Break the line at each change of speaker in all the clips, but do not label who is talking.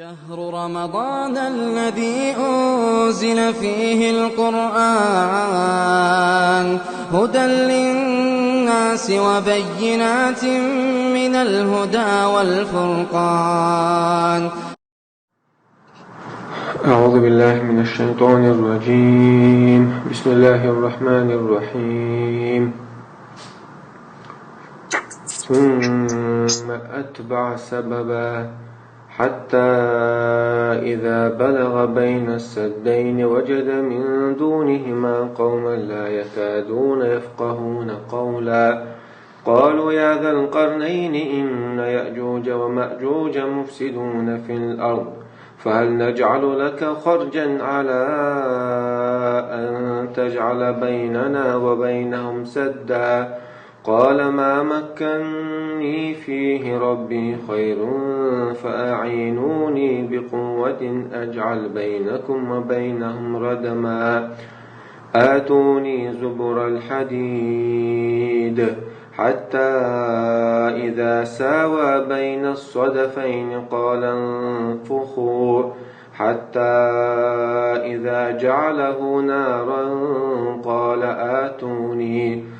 شهر رمضان الذي أنزل فيه القرآن هدى للناس وبينات من الهدى والفرقان.
أعوذ بالله من الشيطان الرجيم. بسم الله الرحمن الرحيم. ثم أتبع سببا حتى إذا بلغ بين السدين وجد من دونهما قوما لا يكادون يفقهون قولا قالوا يا ذا القرنين إن يأجوج ومأجوج مفسدون في الأرض فهل نجعل لك خرجا على أن تجعل بيننا وبينهم سدا قال ما مكنني فيه ربي خير فأعينوني بقوة أجعل بينكم وبينهم ردما آتوني زبر الحديد حتى إذا ساوى بين الصدفين قال انفخوا حتى إذا جعله نارا قال آتوني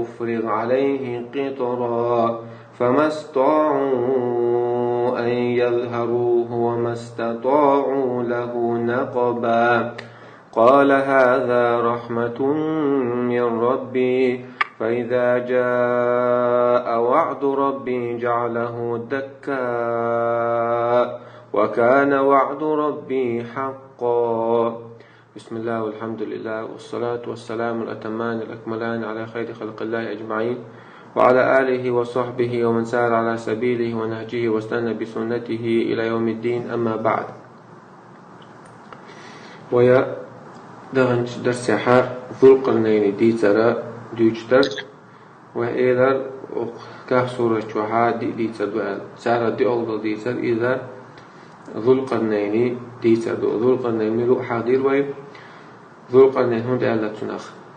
أفرغ عليه قطرا فما استطاعوا أن يظهروه وما استطاعوا له نقبا قال هذا رحمة من ربي فإذا جاء وعد ربي جعله دكا وكان وعد ربي حقا. بسم الله والحمد لله والصلاة والسلام الأتمان الأكملان على خير خلق الله أجمعين وعلى آله وصحبه ومن سار على سبيله ونهجه واستنى بسنته إلى يوم الدين. أما بعد، ويا درس ذو القرنين دي ترى ديجتر وإذا كسورة شوها دي ترى سارة دي أول دي ترى إذا ذو القرنين دي ترى ذو القرنين ملو حاضر وي ذو القرنين هم دي ألا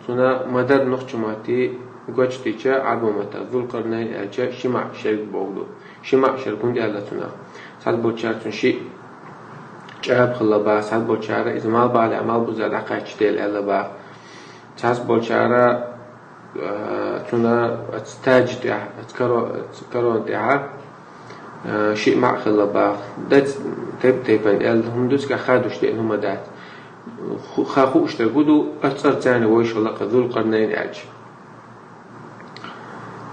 تنا مدد نخشماتي قوشتيشا عبومتا ذو القرنين ألشا شمع شرق بوغدو شمع شرقون دي ألا تنا سال بوچارتون شي جاب خلبا سال بوچارا إذا ما بالي عمال بوزاد عقاش ديل ألا با سال بوچارا تنا اتستاج ديها اتكرون ديها شيء مع خلبا دات تيبان ال هم دوس كخادوش دي هم دات خاخوش تقولوا أتصر تاني ويش الله ذو القرنين أج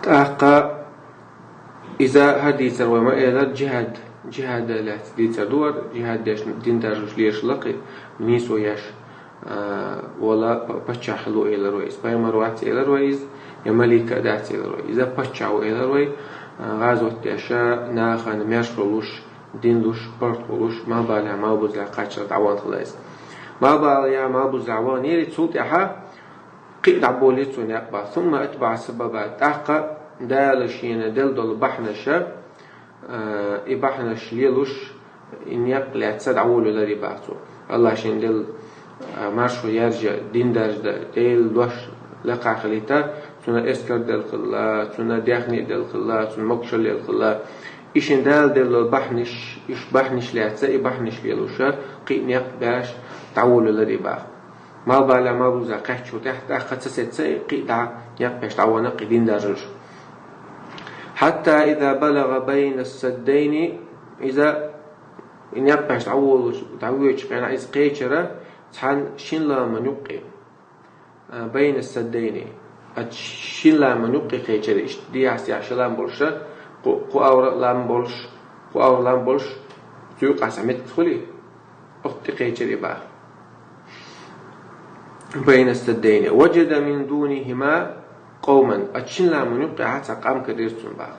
تأقى إذا هديتر وما إذا جهاد لا تديتر دور جهاد ديش دين درج ليش لقي نيس وياش ولا بتشحلو إلى رويس بايما روات إلى رويس يا ملكة دات إلى رويس إذا بتشعو إلى روي غازو تيشا ناخن ميشرلوش دين لوش برتولوش ما بالي ما بوزع قاتشر دعوان خلاص ما بالي ما بوزع وان يري تصوت يحا قيد عبوليتون يقبع ثم أتبع سببات أحقا دالشين دل بحنشا إبحنش ليلوش إن يقلع تسد عولو لري بعثو الله شين دل مارشو يرجع دين درجة ديل دوش لقع خليتا تنا اسكر دل خلا تنا ديخني دل خلا تنا مقشل دل خلا إيشين دل بحنش إيش بحنش لعتسا إبحنش ليلوشا قيد يقبعش تعولو لري بعث ما بالا ما بوزا قحشو تحت أخذ سيتسي قيد يقبعش تعوانا قيدين درج حتى إذا بلغ بين السدين إذا إن يقبعش تعويش قينا عايز قيشرة تحن شين لا منقي بين السدين شين لا منقي قيشرة دي عسي عشلان بولشة قو أور لام بولش تيوق عسامت تدخلي أختي قيشرة بقى بين السدين وجد من دونهما قوما أتشين لا منقي حتى قام كديرتون بقى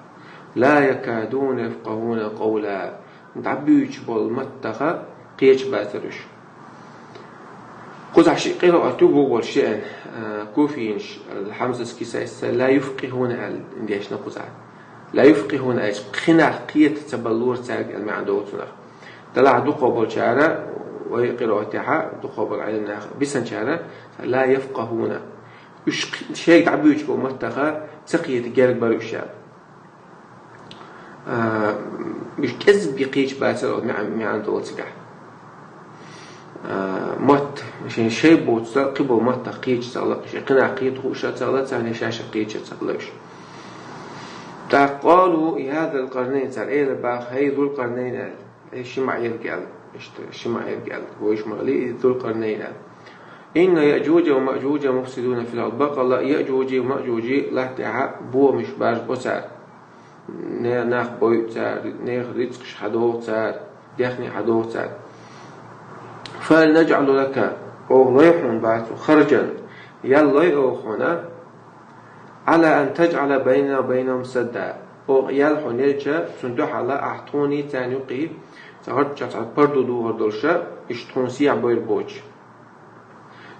لا يكادون يفقهون قولا نتعبيوش بالمتخة قيش باثرش قزع شيء قيرا أتوبوا والشيء كوفينش الحمزة سكيسا لا يفقهون انديش نقزع لا يفقهون ايش خنا قية تبلور تاج المعدوتنا طلع دقوا شعره وقراءتها دقوا بالعلم بسن شعره لا يفقهون شيء تعبيوش بالمتخة سقية جارك بريشة مش كذب بيقيش باسل مع عندو تجاه مت مشان شيء بوتصل قبل مت تقيش صلاة شيء قنا قيد خوش صلاة ثاني شاش قيش صلاش قالوا هذا القرنين صار إيه الباخ هي ذو القرنين إيش مع يرجع إيش مع يرجع هو إيش مغلي ذو القرنين إن يأجوج ومأجوج مفسدون في الأرض بقى الله يأجوج ومأجوج لا تعب بو مش باش بوسار ناخ بوي صار ناخ رزق حدو صار دخني حدو صار فلنجعل لك أغليحون بعد خرجا يلا يأخونا على أن تجعل بيننا وبينهم سدا أو يلحون يلجا سندوح على أحطوني تانيقي تغرج بردو دو هردولشا اشتون سيع بوير بوش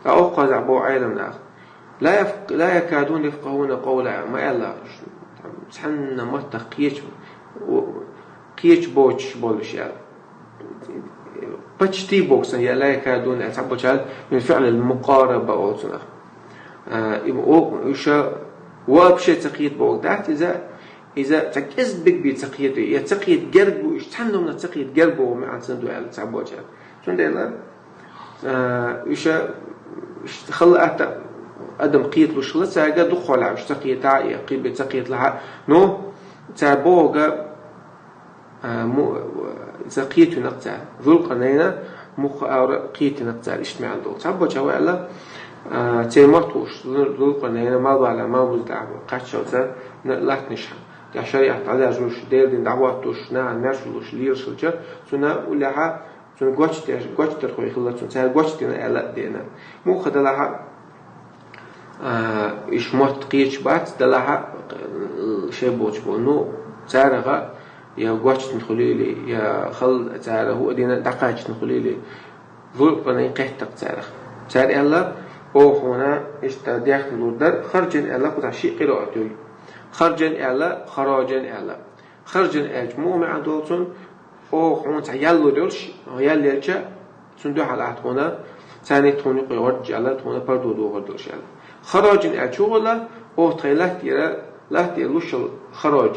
أوقظ عبو عالم ناخ لا يكادون يفقهون قولا ما يلا سحنا متى قيش بوش بولش يلا بتشتي بوكس هي لا يكادون أتعبوا من فعل المقاربة أوتنا يبقى وابشي تقييد بوك دعت إذا تكز بك بتقييد يا تقييد قربو يشتحنوا من تقييد قربو مع سندو على تعبوا جال شو ندير خلقت أدم قيد له شلة ساجا دخول على تقييد تعي قيد تقييد لها نو تعبوجا تقييد نقطع ذو القرنين قيد نقطع الاجتماع دول تعبوا جوال تيمرتوش ذو القرنين ما ضل ما بزدع قاتش وزا لا تنشح يا شريعة على جوش دير دعواتوش نا مرشلوش ليرشلجا سنا ولها سنا قوتش ترخوي خلت سنا سال قوتش تنا ألا دينا مو خدلها إيش مات قيش بات دلها شيء بوش بونو سارغا يا قوتش تدخلي لي يا خل سارغ هو دينا دقاش تدخلي لي ذو القرنين قحتك سارغ سار ألا أو هنا استدياخ الودر خرجن ألا قطع شيء قراءته خرجن ألا خراجن ألا خرجن أجمع مع دوتون أو هون تعيلو دولش يالليش سندو على عتقنا ثاني توني قيود جالا تونا بردو دو غردوش ألا خراجن أجولا أو تغيلات يرى لا تلوش خراج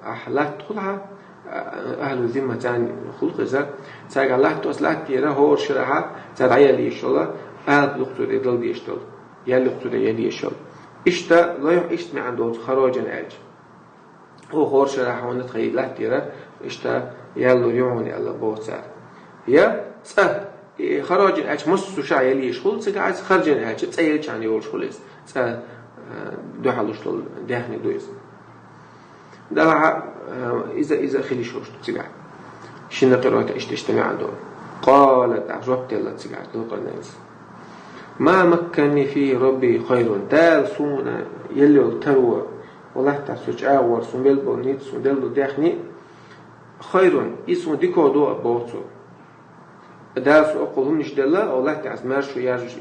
أحلات طلعة أهل الذمة تاني خلق ذا ساق الله توصلات يرى هو شرحة تدعي إن شاء الله أهل لقطة يدل بيشتغل ياللي لقطة يدي يشتغل إشتا لا يحشت مع عنده خراجا أج هو خور شرحة ونتخيل لا ترى إشتا يالله يعوني الله بوسار يا سه خراجا أج مصر شع يلي يشغل سقعد خرجا أج تسيل كان يقول شغلس سه دوحلوش دهني دويس ده إذا خلي شوش تسقع شن قراءة تجتمع عنده قالت عجبت الله تسقع دوق الناس ما مكنني فيه ربي خير دال سونا يلي تروى والله تسوج أور سنبل بونيت سندل داخني خير اسمه ديكو دو بوتو دال سو أقولهم نش دلا والله تعس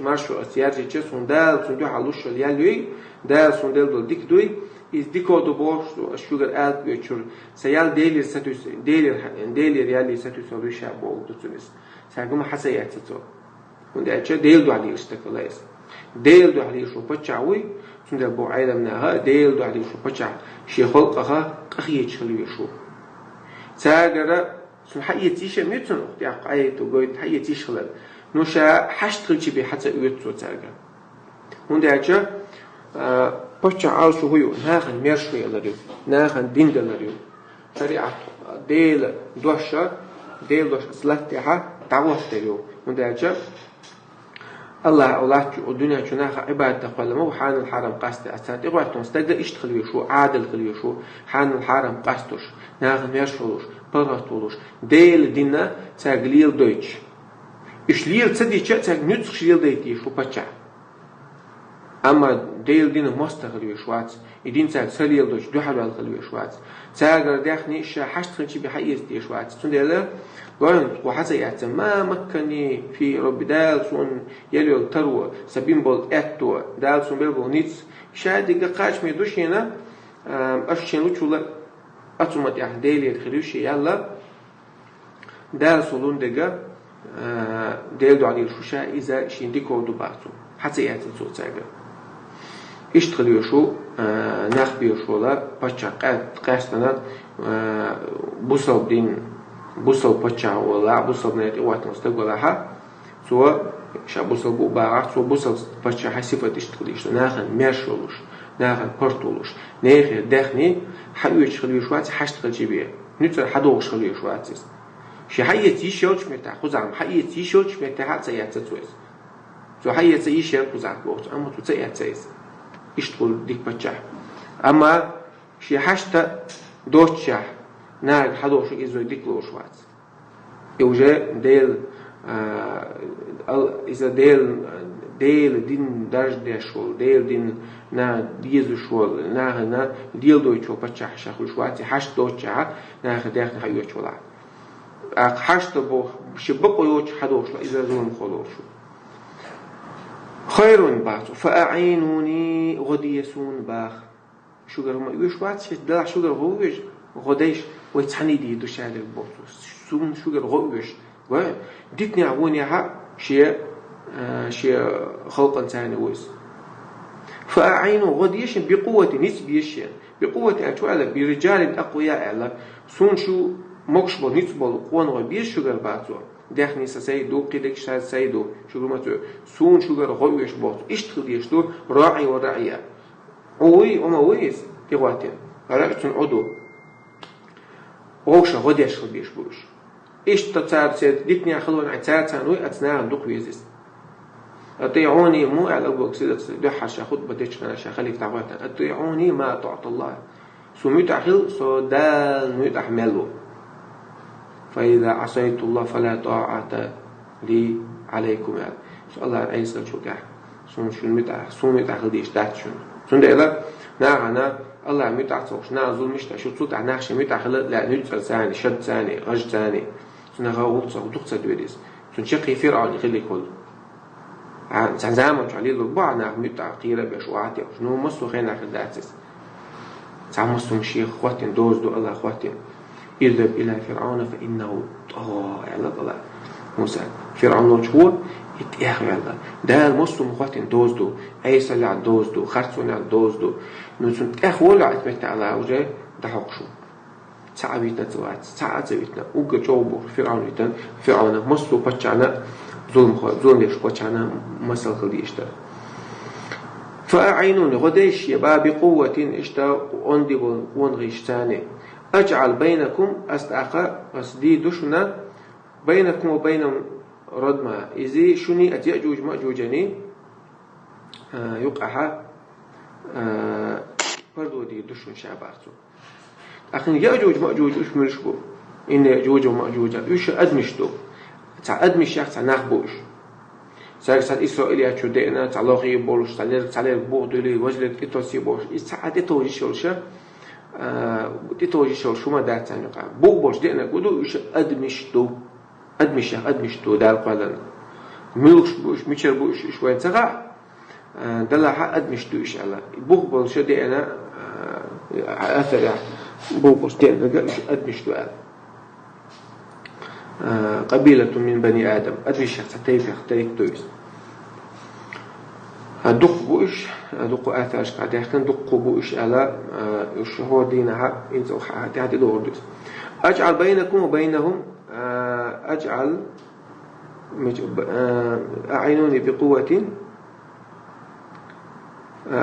مارشو أسيارجي جس سندل سندو حلوش يلي دال سندل دو ديك دوي is dikodu boştu sugar alt göçür sayal değilir statüs değilir yani statüs oluşa boldu tunis sagım hasayat to unda acha değil du ali istaklas değil du ali şu paçawi sunda bu ailemna ha değil du ali şu paça şey xalqaha qaxiye çılıyor şu sagara sun hayati şemitun ya qaytu goyt hayati şılar nuşa haştılçı bir hatta üyet saga unda acha بچه عاشو هيو ناخن مرشو يلاريو ناخن دين دلاريو شريعة ديل دوشة سلاتها دعوة تريو من داجة الله الدنيا شناخ عبادة قال مو حان الحرم قاست أسات إغواتون استقدر إشتغل يشو عادل قل يشو حان الحرم قاستوش ناخن مرشولوش براتولوش ديل دينا تاقليل دويتش إشليل تديتش تاق نتخ شليل ديتي شو بچه أما ديل دين مستقل يشوات يدين تاع سريل دوش دو حلو القل يشوات تاجر داخني إيش حشت خنشي بحيز يشوات تندلا قاين وحتى يعتم ما مكني في رب دال سون يلي التروى سبين بول أتو دال سون بيلبو نيتس شادي قاش ميدوش هنا أشين وشولا أتومات يح ديل يدخلوش يلا دال سولون دقة ديل دو عليه الشوشة إذا شين ديكو دو باتو حتى يعتم سو تاجر اشتغل يشو نخبير شولا بچا قاستنا بوصل دين بوصل بچا ولا بوصل نيت وقت مستقبلها سو شابوصل بو باغ سو بوصل بچا حسيفة اشتغليش ناخن ماشولوش ناخن بورتولوش نيخي داخني حيوش خليوش وات حشتغل جيبيه نيتر حدوش خليوش واتس شي حيتي شوش متاع خزعم حيتي شوش متاع تسيات تسويس سو حيتي شي خزعم بوت اما تو تسيات تسيس اشتغل ديك بچا اما شي حشتا دوتشا ناق حدوش إزوي ديكلوش وات يوجا ديل إذا ديل دين درج ديشول ديل دين نا ديزو شول نا ديل دوتشو بچا حشاخوش واتي حشت دوتشا نا خداخن حيوش ولا حشت بو شبقو يوش حدوش إذا زون خلوشو خير باعتو فأعينوني غديسون باخ شوغر ما يوش واتش دلع شوغر غوش غديش ويتحني دي دوش على البوتو سون شوغر غوش و ديتني عوني ها شيء خلقا ثاني ويس فأعينوا غديش بقوة نسبيش بقوة أتوالى برجال أقوياء على سون شو مكشبل نسبل قوان وبيش شوغر باتو داخني سيدو قيدك شاد سيدو شوغر ماتو سون شوغر غوش بوتو اشتغل يشتو راعي وراعية اوي وما ويس تيغواتين رأيتون عدو وغوشا غديش خبيش بوش إيش تتصار سيد ديتني أخلون عتار تانوي أتناهم دوق ويزيس أطيعوني مو على أبوك سيدت دوحة شاخد بديش أنا شاخليك تعواتن أطيعوني ما تعطى الله سو متعخل سو دال متحملو فإذا عصيت الله فلا طاعة لي عليكم يعني سو الله عيسى شو كح سو متعخل ديش داتشون سون ده لا الله متعصوش نا ظلم مش شو تصوت على نخش متعخل لا نجسر ثاني شد ثاني غج ثاني سون غوص ودقص دويدس سون شقي فرعون يخلي كل عن زمان عليه البعض متعقيرة بشوعاتي شنو مصو خينا خداتس تعمصوا مشي خواتين دوز دو الله خواتين اذهب إلى فرعون فإنه طغى على ضلال موسى فرعون هو يتأخر على ده المصو مخواتين دوز دو عيسى اللي على دوز دو خرسون على دوز دو نسون تأخر ولا عتمت على وجه ده حقشو تعبيتنا زوات تعبيتنا وجه جوبو فرعون مصو بتشعنا ظلم ليش بتشعنا مسل خلي اشتر فأعينوني غديش يبا بقوة اشتا عندي ونغيش ثاني أجعل بينكم أستأخى أسدي دشنا بينكم وبين ردما إذا شني أتيأجوج مأجوجني يقعها بردو دي دشن شعبارتو أخن يأجوج مأجوج إيش مرشبو إن يأجوج ومأجوج إيش أدمشتو تع أدمش يخ تع نخبوش سال إسرائيل شو دينا تعلقي بولش تعلق بودلي وجلت إتوسي بولش إسعاد إتوجي شلشة إتوجي شل شو ما دات ثاني قام بولش دينا كودو إيش أدمشتو دار قالنا ملوش بوش ميشر بوش إيش وين سقع دلها أدمشتو إيش الله بولش دينا أثر بولش دينا إيش أدمشتو قبيلة من بني آدم أدري شخص تيك تويس دق بوش دق آثارش قاعد يحكن دق بوش على الشهور دينها إنزو هذه الأردوس أجعل بينكم وبينهم أجعل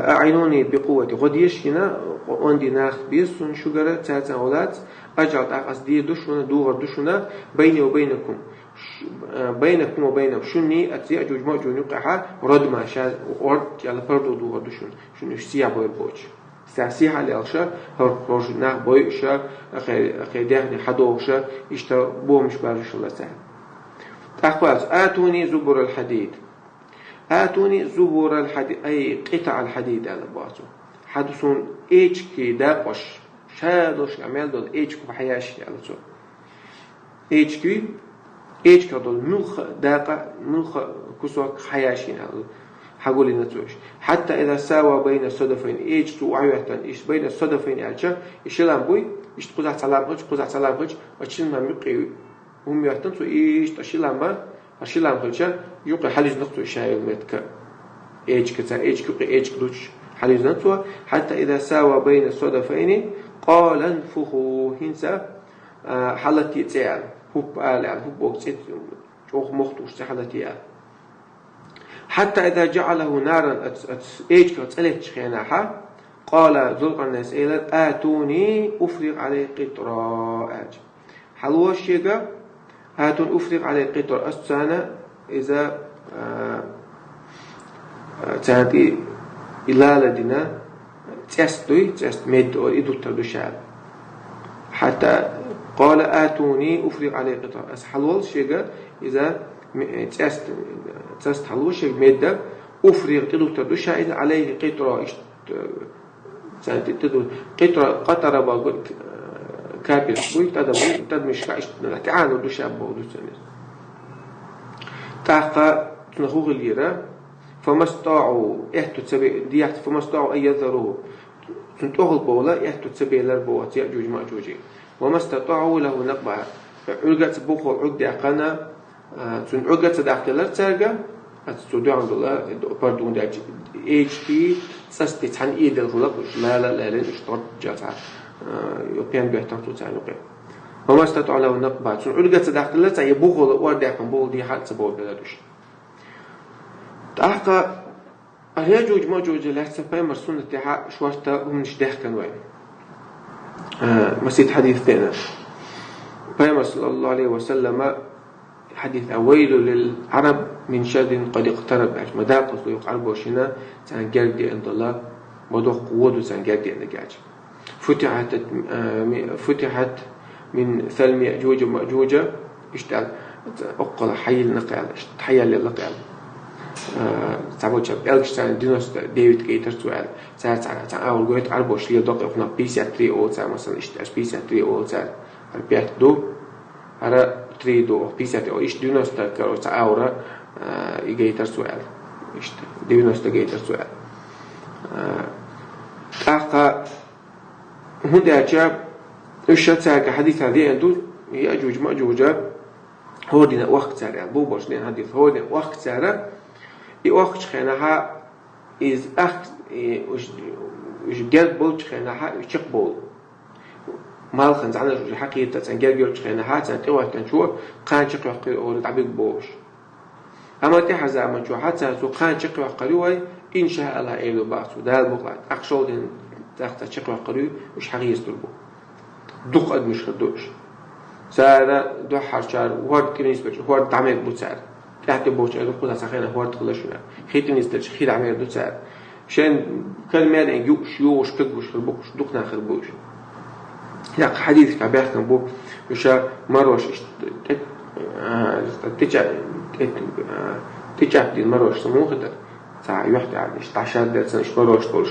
أعينوني بقوة غديش هنا عندي ناخ بيسون شجرة تاتا أولاد أجعل أقص دي دشنا دوغر دشنا بيني وبينكم وبينهم شني أتيأجوج مأجوج نقعها ردما شاد ورد على بردو دوغر دشن شنو سيا بوي بوش سيا لالشا هرقوش ناخ بويشا أخي حدوشا إشتا بومش بارش الله تعالى أخبار آتوني زبر الحديد أي قطع الحديد على بعضه حدثون إيش كي داقش شادوش عمل دول إيش كو بحياش على طول إيش كدول ملخ كسوك حياشين على حقول نتوش حتى إذا ساوى بين الصدفين إيش تو عيوة إيش بين الصدفين علشان إيشلام بوي إيش تقول سلام خش وشين ما مقي هم يحتنسوا إيش تشيلام خلشان يوقع حلج نقطة شاي المتك إيش كتا إيش كوقي إيش كلوش حديث نتوى حتى إذا ساوى بين الصدفين قال انفخوا هنسا حالتي تعال هب آل يعني هب وقت جوخ مختوش حالتي آل حتى إذا جعله نارا إيش كتلت شخيناها قال ذو القرنين سئلا آتوني أفرغ عليه قطرة حلوة الشيء آتون أفرغ عليه قطرة أستانا إذا تانتي إلا لدينا تست ميد أو إدو تردشال حتى قال آتوني أفرغ عليه قطرة حلوة الشيء إذا تست حلوة الشيء ميد أفرغ إدو تردشال عليه قطرة تدو قطرة بقول كابل بقول تدمش كاش تعانوا دشاب بودو سنة تحقق تنخوغ الليرة فما استطاعوا تسبي ديات فما استطاعوا أن يذروه تنتوغل بولا تسبي لربوات يأجوج مأجوجين وما استطاعوا له نقبع عقدة بوخو عقدة قنا عقدة داخل الترجة أتستودع عند الله بردون داج HP سستي عن إيد الخلق لا اشترط جاتها يوبيان بيحتاج تسعى يوبيان وما استطاعوا له نقبع عقدة داخل الترجة يبوخو وردع كم بول دي حال سبوا بلادش تحقق اليجوج ماجوج اللي حسب مرسون التحاء شوارتا هم نشدح كانوا مسيد حديث ثاني بيامر صلى الله عليه وسلم حديث أويل للعرب من شر قد اقترب مداق يقرب وشنا سان جردي عند الله بدو قوة سان جردي عند جاج فتحت من ثلم يأجوج ومأجوج اشتغل أقل حي النقل حي للنقل تعبوا شاب إلكشتان دينوس ديفيد كيتر سؤال ساعة أول جويت عربوش ليه دقيق فينا بيسا 3 أول ساعة مثلا إيش بيسا 3 أول ساعة البيت دو على 3 دو بيسا أو إيش دينوس تكرر ساعة أورا يجيتر سؤال إيش دينوس تجيتر سؤال تحقق هنا جاب إيش ساعة حديث هذه عنده يأجوج مأجوج هو دينا وقت ساعة بوبوش دين حديث هو دين وقت ساعة يوقت خناها إز وش جل بول خناها يشق بول مال خنز عنا الحقيقة تنجل جل خناها تنتوه تنشوا قان شق وقري أو تعبيق بوش أما تحزا من شو حتى سو قان شق وقري إن شاء الله إلو باسو ده المقلع أقصد تحت شق وقري وش حقيقة تلبو دق قد مش خدوش سارة دو حشار وارد كنيس بيش وارد تعمل بوتسار تحت بوش أدو خدا سخينا هوارد خلاشنا خيط نيستش خيط عمير دو سار شان كلمة إن يوش كبوش خربوش دقنا خربوش يا حديث كبير كان بو وشا مروش تجاه دين مروش سموه كده ساعة يحتى على 16 درس إيش مروش تولش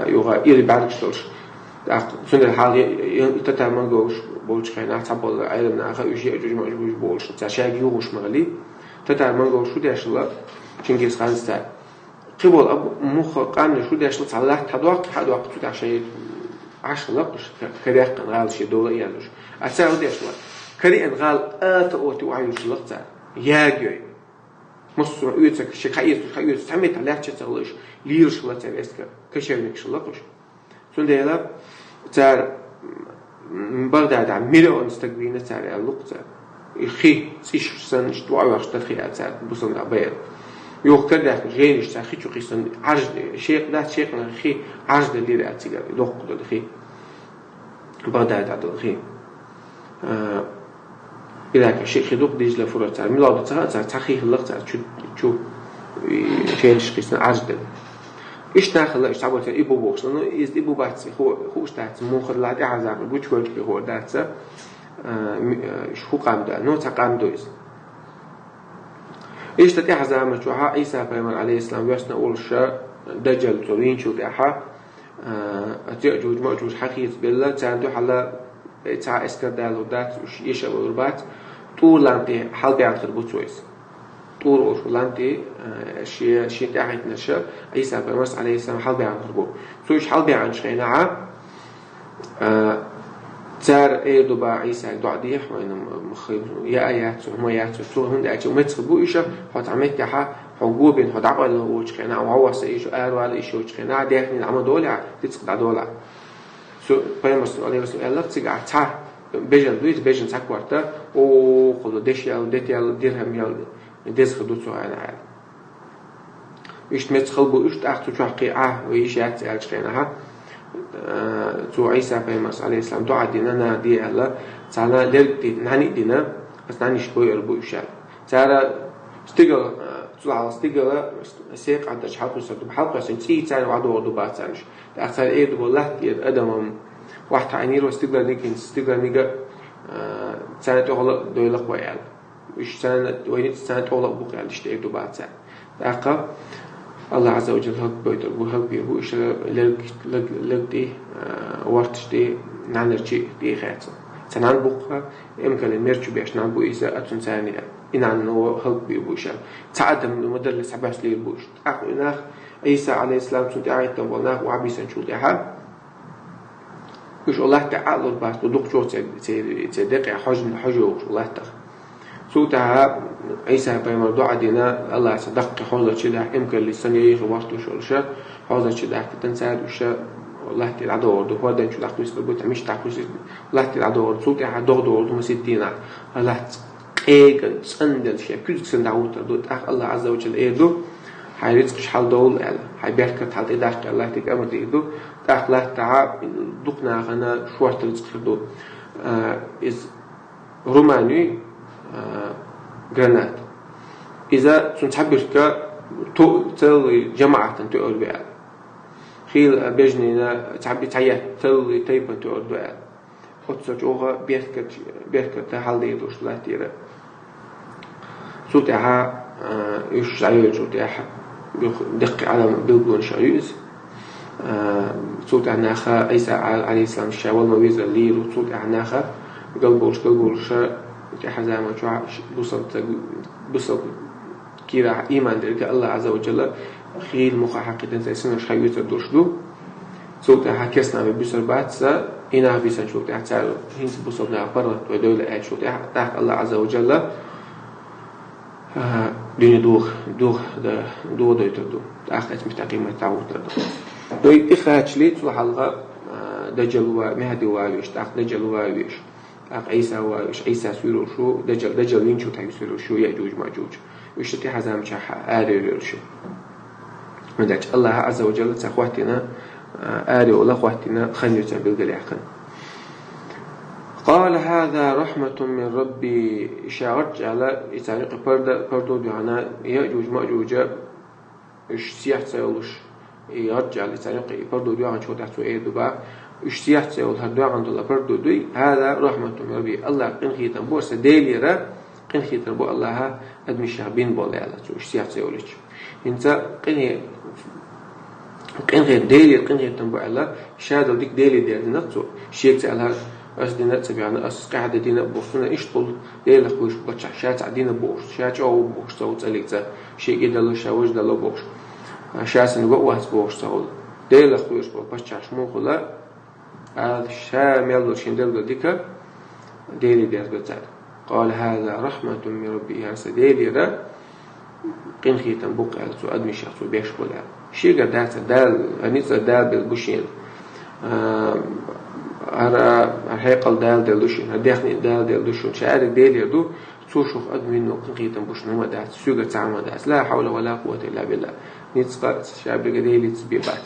يوغا إيري بعدك تولش سند الحال يتتعمل جوش بولش خينا تعبول عيلنا أخا يجي أجوج ما أجوج بولش تشاج يوش مغلي تتعمل جوش شو داش الله شنجيز خان ستار قبل أبو مخ قام شو داش الله تعالى حدوق شو داش شيء عشر لقش كريق نغال شيء دولة يالوش أسأل داش الله كريق نغال أوتي وعيوش لقطة ياجي مصر يوتك شيء خير تعمل على تشتغلش ليرش الله تعرف كشيء شو لقش سند يلا تار بغداد عم مليون استقبينا تار اللقطة خي سيش سن اشتوى وقت تخيل تار بوصل عبير يوم كده غيرش تار خي شو قيسن عجد شيء ده شيء خي عجد اللي رأتيجا لقطة الخي بغداد عدل الخي إذا كشيء خدوق ديج لفورة تار ملاد تار تخيل اللقطة شو فيش قيسن عجد إيش ناخذ إيش تعبوا إبو بوكس لأنه إبو باتسي هو اشتهت مخر لعدي عزام بوش كل شيء هو داتسا إيش هو قام ده نو تقام دويس إيش تتي عزام شو ها عيسى بيمن عليه السلام ويسنا أول شيء دجال تورين شو تأحى أتيجوج مأجوج حقيقة بالله تعندو حلا تاع إسكندر ودات يشوا وربات طول لانتي حال بيعند خربوت سويس طور وشلانتي شيء تاعت نشأ عيسى عليه السلام حال بيعن خربو سويش حال بيعن شيناعة تار ايدو با عيسى دعديح وين مخيب يا ايات وما يات تو هند اجي ومتخبو ايش حط عملت ها حقوبين حط عقل وجخنا وهو سيش ار ولا ايش وجخنا داخل عم دوله تسقط دوله سو بيمس عليه الله تيجا تا بيجن تاكورتا او خذ دش يا ديتيال درهم يا ديز خدو تو انا ايش متخبو ايش تاخذ تحقيقه ويش يات الجخنا تو عيسى بيمس عليه السلام دعاء ديننا دي الله تعالى لقي نعني دينا بس نعني شوي ربو يشال تعالى استيقظ طلع استيقظ سيق عند شحال وصلت بحلقة سنتي تعالى وعدو وردو باتانش تأخذ إيه دو الله تير أدم واحد عينير واستيقظ نيجي استيقظ نيجا تعالى تغلق دويلق ويال وش تعالى وين تعالى تغلق بقى على شيء دو باتان تأخذ الله عز وجل هك بيتر وهك بيهو إيش لق دي ورتش دي نعنرشي دي خاطر تنعن بقى يمكن المرج بيش نعبو إذا أتون ثانية إن عن هو هك بيبوش تعدم المدرس عباس لي البوش أخو إناخ عيسى عليه السلام سنت عيد تنبولناخ وعبيس نشول ديها وش الله تعالى الباس بدق شو تصدق حجو الله تخ سوتها عيسى بيمر دعاء دينا الله صدق حوزة شده يمكن للسنة يخبرتو شو الشيء حوزة شده تنساد وشيء والله تلعدو ورد هو ده نشوف دخل يسبب مش تعكس الله تلعدو ورد سوتها دغدو ورد مسدينا الله إيجن صندل شيء كل صندوق دوت الله عز وجل إيدو حيرزق حال دول على حيبركة حال إدارة الله تكمل ديدو الله تعب دقنا غنا شوارت رزق دو إز روماني جرانات إذا تنتحبرك تلي جماعة تقول بها خيل بجنينا تعبي تعيات تلي تيبا تقول بها خدت جوها بيركة حال ديدوش لا تيرا سوتها يش عيون سوتها دق على بيلقون شعيوز سوتها ناخا عيسى عليه السلام الشاول مويز الليل وسوتها ناخا قلبوش حزام وشع بصل كيرا إيمان درك الله عز وجل خيل مخاحقة تسمى شخيوت الدرشدو سوتها كسنا ببصل باتسا إنا بيسان شوتها تعالوا هنس بصلنا برا ودولة آت شوتها تاك الله عز وجل دين دوغ يتردو تاك اسم تقيمة تعود تردو دوي إخراج لي تصلح الله دجل ومهدي وايش تاك دجل وايش عيسى وإيش عيسى سويرو شو دجل مين شو تيسويرو شو يأجوج ماجوج وإيش تي حزام شح آري شو مدعش الله عز وجل تخواتنا آري ولا خواتنا خنيوتا بالقليحقن قال هذا رحمة من ربي إشارت على إتاريق بردو دعنا يأجوج ماجوج إيش سياح سيولوش يرجع لإتاريق بردو دعنا شو تحتو إيدو با اشتياح سيول هدوء عند الله بردو دوي هذا رحمة من ربي الله قنخي تنبو سديلي را قنخي تنبو الله أدمي شعبين بولي على تو اشتياح سيوليش انت قنخي ديلي قنخي تنبو الله شادو ديك ديلي ديال نقصو شيك تعالى أس دينا تبعنا أس قاعدة دينا بوصنا إشتغل ديلا خوش بتشع شات دينا بوش شات أو بوش صوت عليك تا شيء كده لو شاوش ده لو بوش شات نقوى بوش صوت ديلا خوش بتشع شمو خلا هذا شامل وشندل ديكا ديلي ديال بتاع قال هذا رحمة من ربي يعني سديلي را قنخي تنبوق على سو أدمي شخص وبيش ولا شيء قدرت دال أنيس دال بالبوشين أرى هيقل دال دلوشين هديخني دال دلوشين شعرك ديلي دو سوشوف أدمي إنه قنخي تنبوش نما دات سوق تعمى دات لا حول ولا قوة إلا بالله نتسقى شعبك ديلي تسبيبات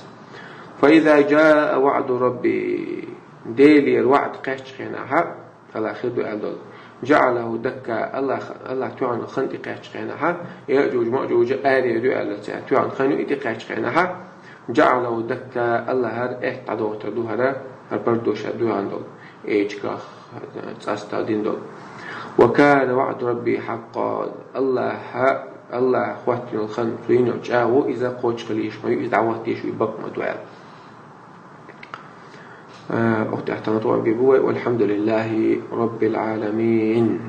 فإذا جاء وعد ربي ديلي الوعد قاش خيناها على خدو أدل جعله دكا الله تعالى خنتي قاش خيناها يأجوج مأجوج آلي يدو ألا تعالى خنو إدي قاش خيناها جعله دكا الله هر تعدو تردو هر بردوش أدو عندل إيجكا تستادين دول وكان وعد ربي حقا الله خواتنا الخن فينو جاو إذا قوش خليش ما إذا عواتيش ويبقى مدوال أختي أحتمت وعبيبوي والحمد لله رب العالمين.